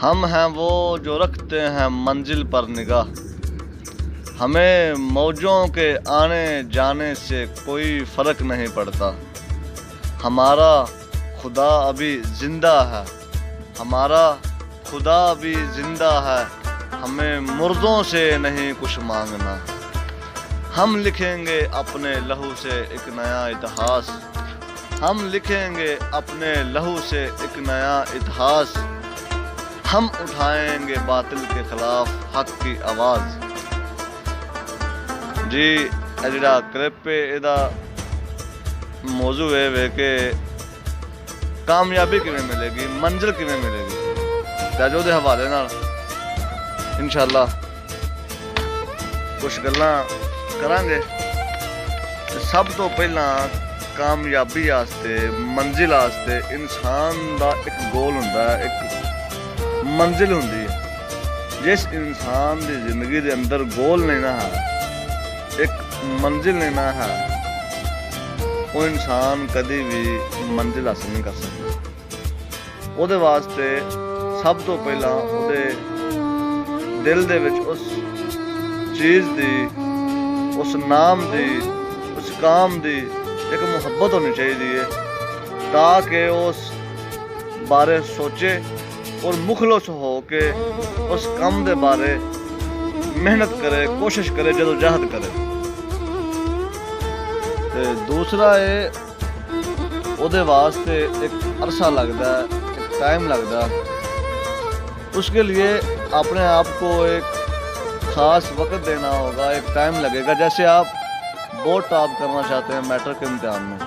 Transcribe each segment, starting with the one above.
ہم ہیں وہ جو رکھتے ہیں منزل پر نگاہ، ہمیں موجوں کے آنے جانے سے کوئی فرق نہیں پڑتا۔ ہمارا خدا ابھی زندہ ہے، ہمارا خدا ابھی زندہ ہے، ہمیں مردوں سے نہیں کچھ مانگنا۔ ہم لکھیں گے اپنے لہو سے ایک نیا اتہاس، ہم لکھیں گے اپنے لہو سے ایک نیا اتہاس، ہم اٹھائیں گے باطل کے خلاف حق کی آواز۔ جی جڑا کلپ پہ دا موضوع ہے کہ کامیابی کیویں ملے گی، منزل کیویں ملے گی، تے جو دے حوالے نال انشاءاللہ کچھ گلاں کران گے۔ سب تو پہلا کامیابی واسطے، منزل واسطے انسان دا ایک گول ہوندا ہے، ایک منزل ہوندی ہے۔ جس انسان دی زندگی دے اندر گول نہیں نہ ہے، ایک منزل نہیں نہ ہے، وہ انسان کدی بھی منزل حاصل نہیں کر سکتا۔ وہ دے واسطے سب تو پہلا وہ دے دل دے وچ اس چیز دی، اس نام دی، اس کام دی ایک محبت ہونی چاہیے تاکہ اس بارے سوچے اور مخلص ہو کے اس کام دے بارے محنت کرے، کوشش کرے، جدوجہد کرے۔ تے دوسرا ہے او دے واسطے ایک عرصہ لگتا ہے، ایک ٹائم لگتا ہے، اس کے لیے اپنے آپ کو ایک خاص وقت دینا ہوگا، ایک ٹائم لگے گا۔ جیسے آپ بورڈ ٹاپ کرنا چاہتے ہیں میٹرک کے امتحان میں،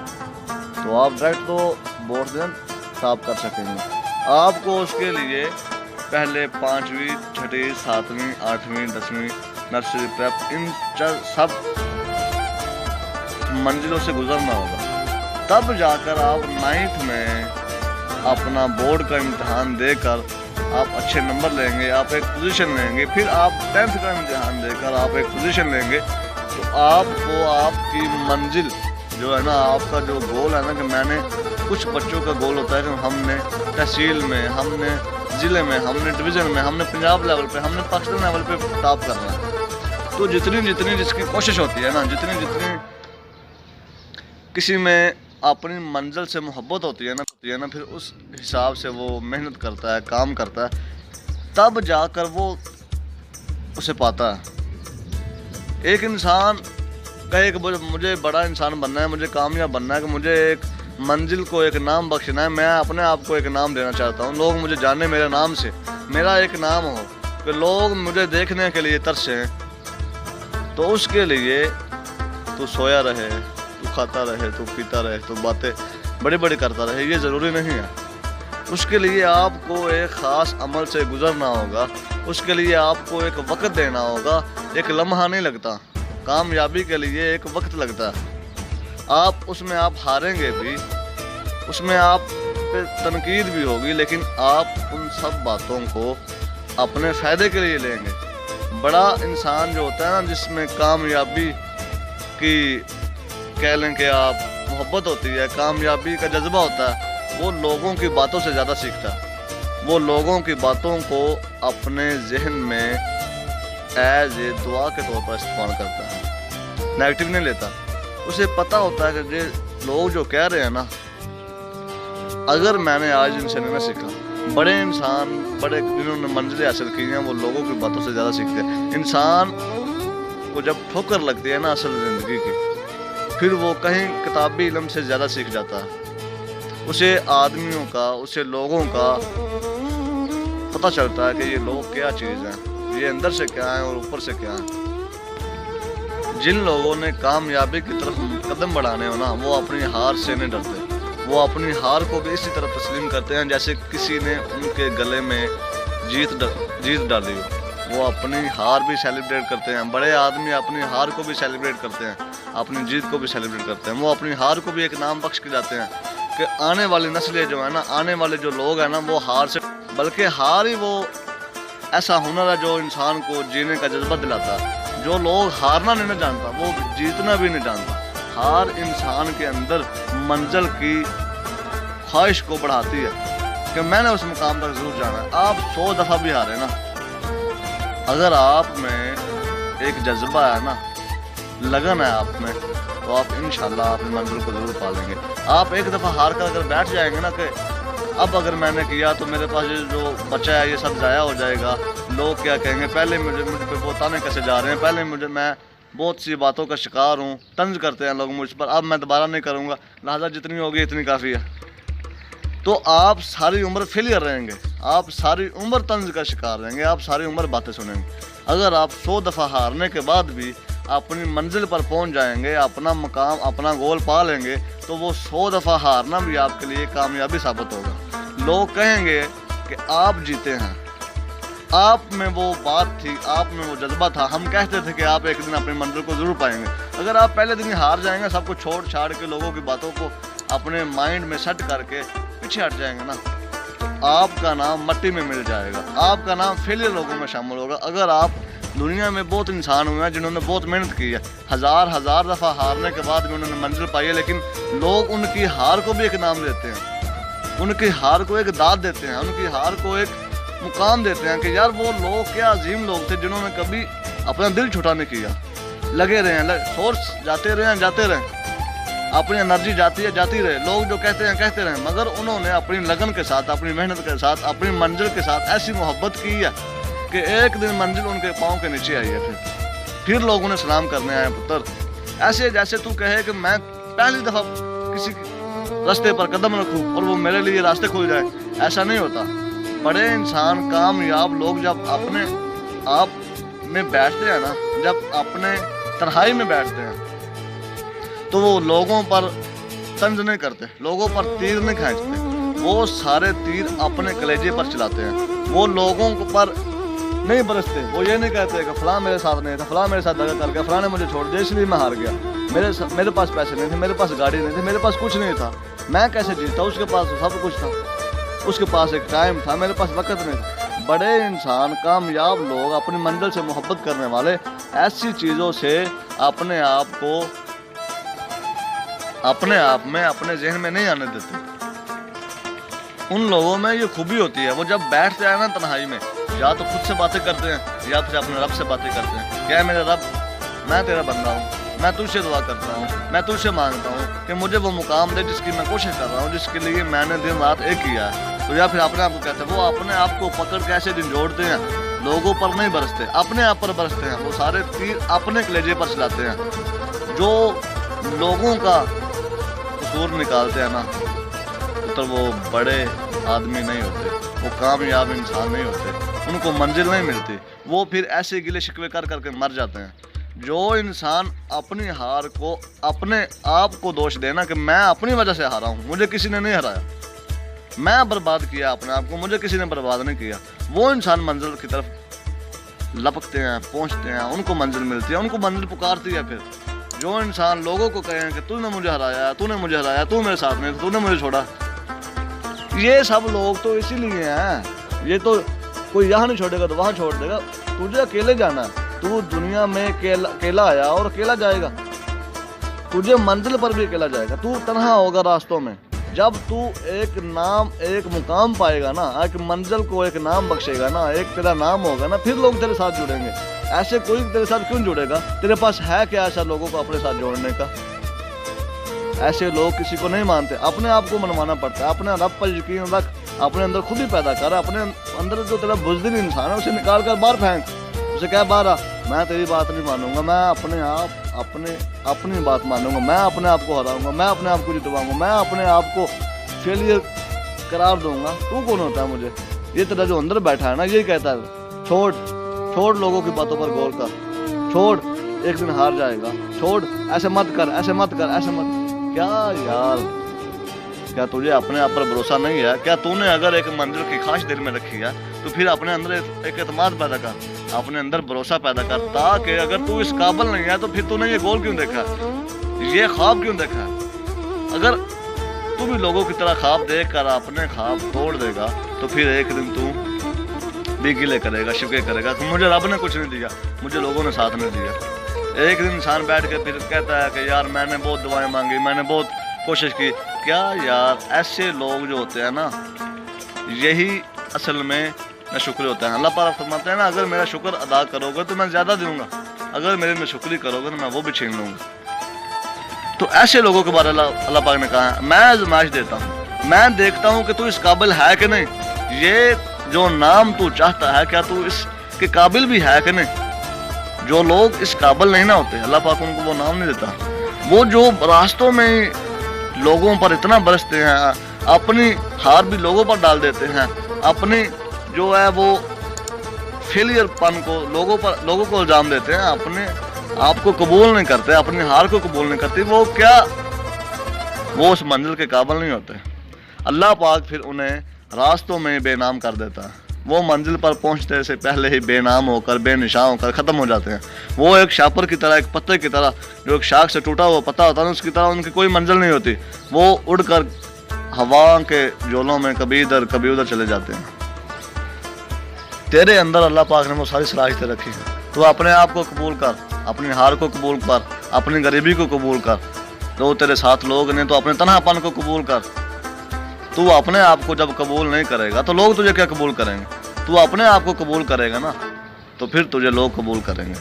تو آپ ڈائریکٹ تو بورڈ دیں ٹاپ کر سکیں گے۔ آپ کو اس کے لیے پہلے 5ویں، 6ٹھی، 7ویں، 8ویں، 10ویں نرسری پریپ ان سب منزلوں سے گزرنا ہوگا، تب جا کر آپ 9th میں اپنا بورڈ کا امتحان دے کر آپ اچھے نمبر لیں گے، آپ ایک پوزیشن لیں گے۔ پھر آپ 10th کا امتحان دے کر آپ ایک پوزیشن لیں گے، تو آپ کو آپ کی منزل جو ہے نا، آپ کا جو گول ہے نا، کہ میں نے کچھ بچوں کا گول ہوتا ہے کہ ہم نے تحصیل میں، ہم نے ضلع میں، ہم نے ڈویژن میں، ہم نے پنجاب لیول پہ، ہم نے پاکستان لیول پہ ٹاپ کرنا ہے۔ تو جتنی جس کی کوشش ہوتی ہے نا، جتنی کسی میں اپنی منزل سے محبت ہوتی ہے نا، پھر اس حساب سے وہ محنت کرتا ہے، کام کرتا ہے، تب جا کر وہ اسے پاتا ہے۔ ایک انسان کہے کہ مجھے بڑا انسان بننا ہے، مجھے کامیاب بننا ہے، کہ مجھے ایک منزل کو ایک نام بخشنا ہے، میں اپنے آپ کو ایک نام دینا چاہتا ہوں، لوگ مجھے جانے میرے نام سے، میرا ایک نام ہو، کہ لوگ مجھے دیکھنے کے لیے ترسیں۔ تو اس کے لیے تو سویا رہے، تو کھاتا رہے، تو پیتا رہے، تو باتیں بڑی بڑی کرتا رہے، یہ ضروری نہیں ہے۔ اس کے لیے آپ کو ایک خاص عمل سے گزرنا ہوگا، اس کے لیے آپ کو ایک وقت دینا ہوگا۔ ایک لمحہ نہیں لگتا، کامیابی کے لیے ایک وقت لگتا ہے۔ آپ اس میں آپ ہاریں گے بھی، اس میں آپ پہ تنقید بھی ہوگی، لیکن آپ ان سب باتوں کو اپنے فائدے کے لیے لیں گے۔ بڑا انسان جو ہوتا ہے نا، جس میں کامیابی کی کہہ لیں کہ آپ محبت ہوتی ہے، کامیابی کا جذبہ ہوتا ہے، وہ لوگوں کی باتوں سے زیادہ سیکھتا ہے۔ وہ لوگوں کی باتوں کو اپنے ذہن میں ایز اے دعا کے طور پر استعمال کرتا ہے، نیگیٹو نہیں لیتا۔ اسے پتہ ہوتا ہے کہ یہ لوگ جو کہہ رہے ہیں نا، اگر میں نے آج ان سے نہیں سیکھا، بڑے انسان، بڑے جنہوں نے منزلیں حاصل کی ہیں، وہ لوگوں کی باتوں سے زیادہ سیکھتے ہیں۔ انسان کو جب ٹھوکر لگتی ہے نا اصل زندگی کی، پھر وہ کہیں کتابی علم سے زیادہ سیکھ جاتا ہے۔ اسے آدمیوں کا، اسے لوگوں کا پتہ چلتا ہے کہ یہ لوگ کیا چیز ہیں، یہ اندر سے کیا ہیں اور اوپر سے کیا ہیں۔ جن لوگوں نے کامیابی کی طرف قدم بڑھانے ہو نا، وہ اپنی ہار سے نہیں ڈرتے، وہ اپنی ہار کو بھی اسی طرح تسلیم کرتے ہیں جیسے کسی نے ان کے گلے میں جیت ڈالی ہو۔ وہ اپنی ہار بھی سیلیبریٹ کرتے ہیں۔ بڑے آدمی اپنی ہار کو بھی سیلیبریٹ کرتے ہیں، اپنی جیت کو بھی سیلیبریٹ کرتے ہیں۔ وہ اپنی ہار کو بھی ایک نام بخش کے جاتے ہیں کہ آنے والی نسلیں جو ہیں نا، آنے والے جو لوگ ہیں نا، وہ ہار سے، بلکہ ہار ہی وہ ایسا ہنر ہے جو انسان کو جینے کا جذبہ دلاتا ہے۔ جو لوگ ہارنا نہیں جانتا، وہ جیتنا بھی نہیں جانتا۔ ہار انسان کے اندر منزل کی خواہش کو بڑھاتی ہے، کہ میں نے اس مقام تک ضرور جانا ہے. آپ 100 دفعہ بھی ہارے نا، اگر آپ میں ایک جذبہ ہے نا، لگن ہے آپ میں، تو آپ انشاءاللہ اپنی منزل کو ضرور پا لیں گے. آپ ایک دفعہ ہار کر اگر بیٹھ جائیں گے نا کہ اب اگر میں نے کیا تو میرے پاس یہ جو بچہ ہے یہ سب ضائع ہو جائے گا، لوگ کیا کہیں گے، پہلے مجھ پہ وہ تانے کیسے جا رہے ہیں، پہلے میں بہت سی باتوں کا شکار ہوں، طنز کرتے ہیں لوگ مجھ پر، اب میں دوبارہ نہیں کروں گا، لہٰذا جتنی ہوگی اتنی کافی ہے. تو آپ ساری عمر فیلئر رہیں گے، آپ ساری عمر طنز کا شکار رہیں گے، آپ ساری عمر باتیں سنیں گے. اگر آپ 100 دفعہ ہارنے کے بعد بھی اپنی منزل پر پہنچ جائیں گے، اپنا مقام اپنا گول پا لیں گے، تو وہ 100 دفعہ ہارنا بھی آپ کے لیے کامیابی ثابت ہوگا. لوگ کہیں گے کہ آپ جیتے ہیں، آپ میں وہ بات تھی، آپ میں وہ جذبہ تھا، ہم کہتے تھے کہ آپ ایک دن اپنی منزل کو ضرور پائیں گے. اگر آپ پہلے دن ہی ہار جائیں گے، سب کو چھوڑ چھاڑ کے لوگوں کی باتوں کو اپنے مائنڈ میں سیٹ کر کے پیچھے ہٹ جائیں گے نا، تو آپ کا نام مٹی میں مل جائے گا، آپ کا نام فیلئر لوگوں میں شامل ہوگا. اگر آپ دنیا میں بہت انسان ہوئے ہیں جنہوں نے بہت محنت کی ہے، ہزار دفعہ ہارنے کے بعد بھی انہوں نے منزل پائی ہے، لیکن لوگ ان کی ہار کو بھی ایک نام دیتے ہیں، ان کی ہار کو ایک داد دیتے ہیں، ان کی ہار کو ایک مقام دیتے ہیں کہ یار وہ لوگ کیا عظیم لوگ تھے جنہوں نے کبھی اپنا دل چھوٹا نہیں کیا، لگے رہے ہیں، سورس جاتے رہیں، اپنی انرجی جاتی رہے، لوگ جو کہتے رہیں، مگر انہوں نے اپنی لگن کے ساتھ، اپنی محنت کے ساتھ، اپنی منزل کے ساتھ ایسی محبت کی ہے کہ ایک دن منزل ان کے پاؤں کے نیچے آئی ہے. پھر لوگ انہیں سلام کرنے آئے، پتر ایسے جیسے تو کہے کہ میں پہلی دفعہ کسی راستے پر قدم رکھوں اور وہ میرے لیے راستے کھل جائے. ایسا نہیں ہوتا. بڑے انسان، کامیاب لوگ جب اپنے آپ میں بیٹھتے ہیں نا، جب اپنے تنہائی میں بیٹھتے ہیں تو وہ لوگوں پر طنز نہیں کرتے، لوگوں پر تیر نہیں کھینچتے، وہ سارے تیر اپنے کلیجے پر چلاتے ہیں. وہ لوگوں پر نہیں برستے، وہ یہ نہیں کہتے کہ فلاں میرے ساتھ نہیں تھا، فلاں میرے ساتھ دغا کر گیا، فلاں نے مجھے چھوڑ دیا اس لیے میں ہار گیا، میرے پاس پیسے نہیں تھے، میرے پاس گاڑی نہیں تھی، میرے پاس کچھ نہیں تھا، میں کیسے جیتا، اس کے پاس سب کچھ تھا، اس کے پاس ایک ٹائم تھا، میرے پاس وقت نہیں تھا. بڑے انسان، کامیاب لوگ، اپنی منزل سے محبت کرنے والے ایسی چیزوں سے اپنے آپ میں اپنے ذہن میں نہیں آنے دیتے. ان لوگوں میں یہ خوبی ہوتی ہے، وہ جب بیٹھتے ہیں نا تنہائی میں، یا تو خود سے باتیں کرتے ہیں یا پھر اپنے رب سے باتیں کرتے ہیں. کیا میرے رب، میں تیرا بندہ ہوں، میں تجھ سے دعا کرتا ہوں، میں تجھ سے مانگتا ہوں کہ مجھے وہ مقام دے جس کی میں کوشش کر رہا ہوں، جس کے لیے میں نے دن رات ایک کیا ہے. تو یا پھر اپنے آپ کو کہتے ہیں، وہ اپنے آپ کو پکڑ کے ایسے دن جوڑتے ہیں، لوگوں پر نہیں برستے، اپنے آپ پر برستے ہیں. وہ سارے تیر اپنے کلیجے پر چلاتے ہیں. جو لوگوں کا قصور نکالتے ہیں نا، تو وہ بڑے آدمی نہیں ہوتے، وہ کامیاب انسان نہیں ہوتے، ان کو منزل نہیں ملتی، وہ پھر ایسے گلے شکوے کر کے مر جاتے ہیں. جو انسان اپنی ہار کو، اپنے آپ کو دوش دینا کہ میں اپنی وجہ سے ہارا ہوں، مجھے کسی نے نہیں ہرایا، میں برباد کیا اپنے آپ کو، مجھے کسی نے برباد نہیں کیا، وہ انسان منزل کی طرف لپکتے ہیں، پہنچتے ہیں، ان کو منزل ملتی ہے، ان کو منزل پکارتی ہے. پھر جو انسان لوگوں کو کہیں کہ تو نے مجھے ہرایا، تو میرے ساتھ نہیں، تو نے مجھے چھوڑا، یہ سب لوگ تو اسی لیے ہیں. یہ تو کوئی یہاں نہیں چھوڑے گا تو وہاں چھوڑ دے گا. تجھے اکیلے جانا ہے، تو دنیا میں اکیلا آیا اور اکیلا جائے گا، تجھے منزل پر بھی اکیلا جائے گا، تو تنہا ہوگا راستوں میں. جب تو ایک مقام پائے گا نا، ایک منزل کو ایک نام بخشے گا نا، ایک تیرا نام ہوگا نا، پھر لوگ تیرے ساتھ جڑیں گے. ایسے کوئی تیرے ساتھ کیوں جڑے گا؟ تیرے پاس ہے کیا ایسا لوگوں کو اپنے ساتھ جوڑنے کا؟ ایسے لوگ کسی کو نہیں مانتے، اپنے آپ کو منوانا پڑتا ہے. اپنے رب پر یقین رکھ، اپنے اندر خود ہی پیدا کر، اپنے اندر جو تیرا بزدل انسان ہے اسے نکال کر باہر پھینک، اسے کہہ باہر آ، میں تیری بات نہیں مانوں گا، میں اپنی بات مانوں گا، میں اپنے آپ کو ہراؤں گا، میں اپنے آپ کو جتواؤں گا، میں اپنے آپ کو فیلئر قرار دوں گا. تو کون ہوتا ہے مجھے؟ یہ تیرا جو اندر بیٹھا ہے نا، یہی کہتا ہے چھوڑ لوگوں کی باتوں پر غور کر، چھوڑ، ایک دن ہار جائے گا، چھوڑ، ایسے مت کر. کیا یار، کیا تجھے اپنے آپ پر بھروسہ نہیں ہے؟ کیا تو نے اگر ایک منزل کی خواہش دل میں رکھی ہے تو پھر اپنے اندر ایک اعتماد پیدا کر، اپنے اندر بھروسہ پیدا کر، تاکہ اگر تو اس قابل نہیں ہے تو پھر تو نے یہ گول کیوں دیکھا ہے، یہ خواب کیوں دیکھا ہے؟ اگر تو بھی لوگوں کی طرح خواب دیکھ کر اپنے خواب توڑ دے گا تو پھر ایک دن تو بھی گلے کرے گا، شکوے کرے گا کہ مجھے رب نے کچھ نہیں دیا، مجھے لوگوں نے ساتھ نہیں دیا. ایک دن انسان بیٹھ کے پھر کہتا ہے کہ یار میں نے بہت دعائیں مانگی، میں نے بہت کوشش کی. کیا یار، ایسے لوگ جو ہوتے ہیں نا، یہی اصل میں شکر ہوتا ہے. اللہ پاک فرماتے ہیں نا اگر میرا شکر ادا کرو گے تو میں زیادہ دوں گا, اگر میرے میں شکری کرو گے تو میں وہ بھی چھین لوں گا. تو ایسے لوگوں کے بارے میں اللہ پاک نے کہا ہے میں آزمائش دیتا ہوں, میں دیکھتا ہوں کہ تو اس قابل ہے کہ نہیں, یہ جو نام تو چاہتا ہے کیا تو اس کے قابل بھی ہے کہ نہیں. جو لوگ اس قابل نہیں نہ ہوتے اللہ پاک ان کو وہ نام نہیں دیتا. وہ جو راستوں میں لوگوں پر اتنا برستے ہیں, اپنی ہار بھی لوگوں پر ڈال دیتے ہیں, اپنی جو ہے وہ فیلئر پن کو لوگوں کو الزام دیتے ہیں, اپنے آپ کو قبول نہیں کرتے, اپنی ہار کو قبول نہیں کرتے, وہ اس منزل کے قابل نہیں ہوتے. اللہ پاک پھر انہیں راستوں میں بے نام کر دیتا ہے. وہ منزل پر پہنچنے سے پہلے ہی بے نام ہو کر بے نشان ہو کر ختم ہو جاتے ہیں. وہ ایک شاپر کی طرح, ایک پتے کی طرح, جو ایک شاخ سے ٹوٹا ہوا پتا ہوتا ہے اس کی طرح ان کی کوئی منزل نہیں ہوتی. وہ اڑ کر ہوا کے جولوں میں کبھی ادھر کبھی ادھر چلے جاتے ہیں. تیرے اندر اللہ پاک نے وہ ساری صلاحیتیں رکھی ہیں. تو اپنے آپ کو قبول کر, اپنی ہار کو قبول کر, اپنی غریبی کو قبول کر. جو تیرے ساتھ لوگ نے تو اپنے تنہا پن کو قبول کر. تو اپنے آپ کو جب قبول نہیں کرے گا تو لوگ تجھے کیا قبول کریں گے. تو اپنے آپ کو قبول کرے گا نا تو پھر تجھے لوگ قبول کریں گے.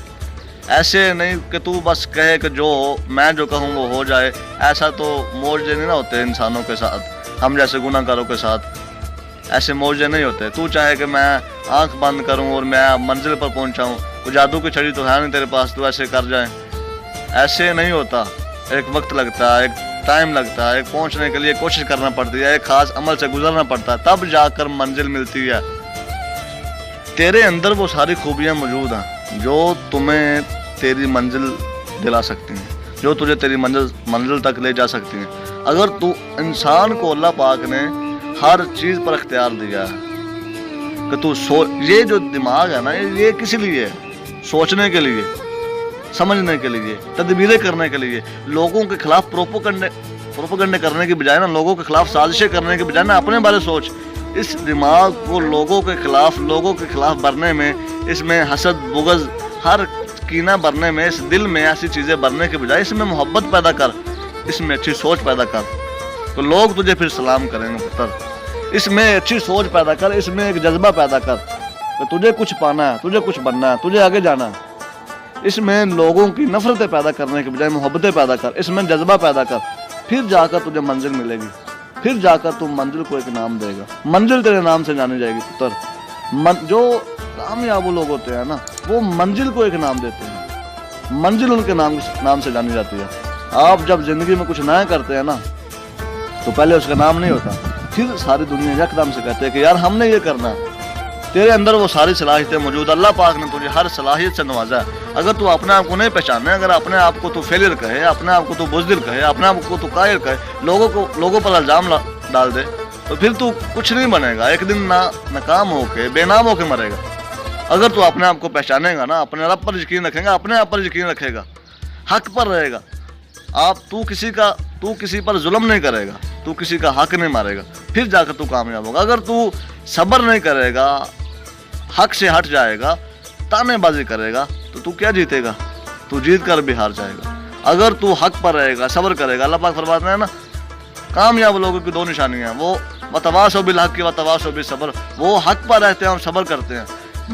ایسے نہیں کہ تو بس کہے کہ جو میں جو کہوں وہ ہو جائے. ایسا تو معجزے نہیں نہ ہوتے انسانوں کے ساتھ, ہم جیسے گناہ گاروں کے ساتھ ایسے معجزے نہیں ہوتے. تو چاہے کہ میں آنکھ بند کروں اور میں منزل پر پہنچاؤں, کوئی جادو کی چھڑی تو ہے نہیں تیرے پاس تو ایسے کر جائیں. ایسے نہیں ہوتا. ایک وقت لگتا ہے, ایک ٹائم لگتا ہے, ایک پہنچنے کے لیے کوشش کرنا پڑتی ہے, ایک خاص عمل سے گزرنا پڑتا ہے, تب جا کر منزل ملتی ہے. تیرے اندر وہ ساری خوبیاں موجود ہیں جو تمہیں تیری منزل دلا سکتی ہیں, جو تجھے تیری منزل تک لے جا سکتی ہیں. اگر تو انسان کو اللہ پاک نے ہر چیز پر اختیار دیا ہے کہ تو یہ جو دماغ ہے نا یہ کس لیے ہے, سوچنے کے لیے, سمجھنے کے لیے, تدبیریں کرنے کے لیے. لوگوں کے خلاف پروپیگنڈے کرنے کی بجائے نا, لوگوں کے خلاف سازشیں کرنے کی بجائے نا اپنے بارے سوچ. اس دماغ کو لوگوں کے خلاف بھرنے میں, اس میں حسد بغض ہر کینہ بھرنے میں, اس دل میں ایسی چیزیں بھرنے کے بجائے اس میں محبت پیدا کر, اس میں اچھی سوچ پیدا کر, تو لوگ تجھے پھر سلام کریں گے پتر. اس میں اچھی سوچ پیدا کر, اس میں ایک جذبہ پیدا کر کہ تجھے کچھ پانا ہے, تجھے کچھ بننا ہے, تجھے آگے جانا ہے. اس میں لوگوں کی نفرتیں پیدا کرنے کے بجائے محبتیں پیدا کر, اس میں جذبہ پیدا کر. پھر جا کر تجھے منزل ملے گی, پھر جا کر تم منزل کو ایک نام دے گا. منزل تیرے نام سے جانی جائے گی پتر. جو کامیاب لوگ ہوتے ہیں نا وہ منزل کو ایک نام دیتے ہیں, منزل ان کے نام سے جانی جاتی ہے. آپ جب زندگی میں کچھ نیا کرتے ہیں نا تو پہلے اس کا نام نہیں ہوتا, پھر ساری دنیا یکدم سے کہتے ہیں کہ یار ہم نے یہ کرنا ہے. تیرے اندر وہ ساری صلاحیتیں موجود. اللہ پاک نے تجھے ہر صلاحیت سے نوازا ہے. اگر تو اپنے آپ کو نہیں پہچانے, اگر اپنے آپ کو تو فیلئر کہے, اپنے آپ کو تو بزدل کہے, اپنے آپ کو تو قائل کہے, لوگوں پر الزام ڈال دے, تو پھر تو کچھ نہیں بنے گا. ایک دن ناکام ہو کے بے نام ہو کے مرے گا. اگر تو اپنے آپ کو پہچانے گا نا, اپنے رب پر یقین رکھے گا, اپنے آپ پر یقین رکھے گا, حق پر رہے گا, تو کسی پر ظلم نہیں کرے گا, تو کسی کا حق نہیں مارے گا, پھر جا کر تو کامیاب ہوگا. اگر تو صبر نہیں کرے گا, حق سے ہٹ جائے گا, تانے بازی کرے گا, تو کیا جیتے گا, تو جیت کر بھی ہار جائے گا. اگر تو حق پر رہے گا, صبر کرے گا, اللہ پاک فرماتے ہیں نا کامیاب لوگوں کی 2 نشانیاں, وہ وتواصوا بالحق وتواصوا بالصبر. وہ حق پر رہتے ہیں اور صبر کرتے ہیں.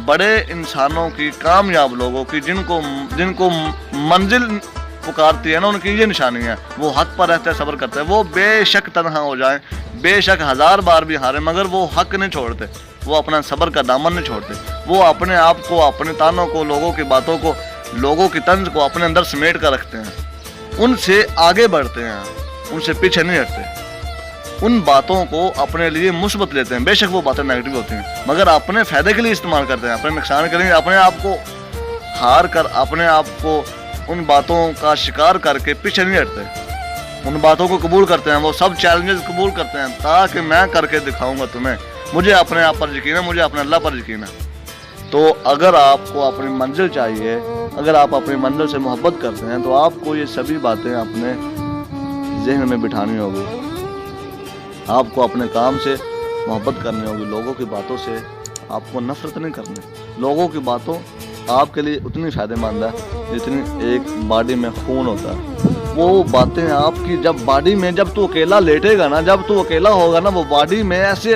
بڑے انسانوں کی, کامیاب لوگوں کی, جن کو منزل پکارتی ہے نا, ان کی یہ نشانی ہے. وہ حق پر رہتے ہیں, صبر کرتے ہیں. وہ بے شک تنہا ہو جائیں, بے شک 1000 بار بھی ہارے, مگر وہ حق نہیں چھوڑتے, وہ اپنا صبر کا دامن نہیں چھوڑتے. وہ اپنے آپ کو, اپنے تانوں کو, لوگوں کی باتوں کو, لوگوں کی طنز کو اپنے اندر سمیٹ کر رکھتے ہیں. ان سے آگے بڑھتے ہیں, ان سے پیچھے نہیں ہٹتے. ان باتوں کو اپنے لیے مثبت لیتے ہیں. بے شک وہ باتیں نیگیٹو ہوتی ہیں, مگر اپنے فائدے کے لیے استعمال کرتے ہیں, اپنے نقصان کے لیے. اپنے آپ کو ہار کر, اپنے آپ کو ان باتوں کا شکار کر کے پیچھے نہیں ہٹتے. ان باتوں کو قبول کرتے ہیں, وہ سب چیلنجز قبول کرتے ہیں, تاکہ میں کر کے دکھاؤں گا تمہیں, مجھے اپنے آپ پر یقین ہے, مجھے اپنے اللہ پر یقین ہے. تو اگر آپ کو اپنی منزل چاہیے, اگر آپ اپنی منزل سے محبت کرتے ہیں, تو آپ کو یہ سبھی باتیں اپنے ذہن میں بٹھانی ہوگی. آپ کو اپنے کام سے محبت کرنی ہوگی, لوگوں کی باتوں سے آپ کو نفرت نہیں کرنی. لوگوں کی باتوں آپ کے لیے اتنی فائدہ مند ہے جتنی ایک باڈی میں خون ہوتا ہے. وہ باتیں آپ کی جب باڈی میں, جب تو اکیلا لیٹے گا نا, جب تو اکیلا ہوگا نا, وہ باڈی میں ایسے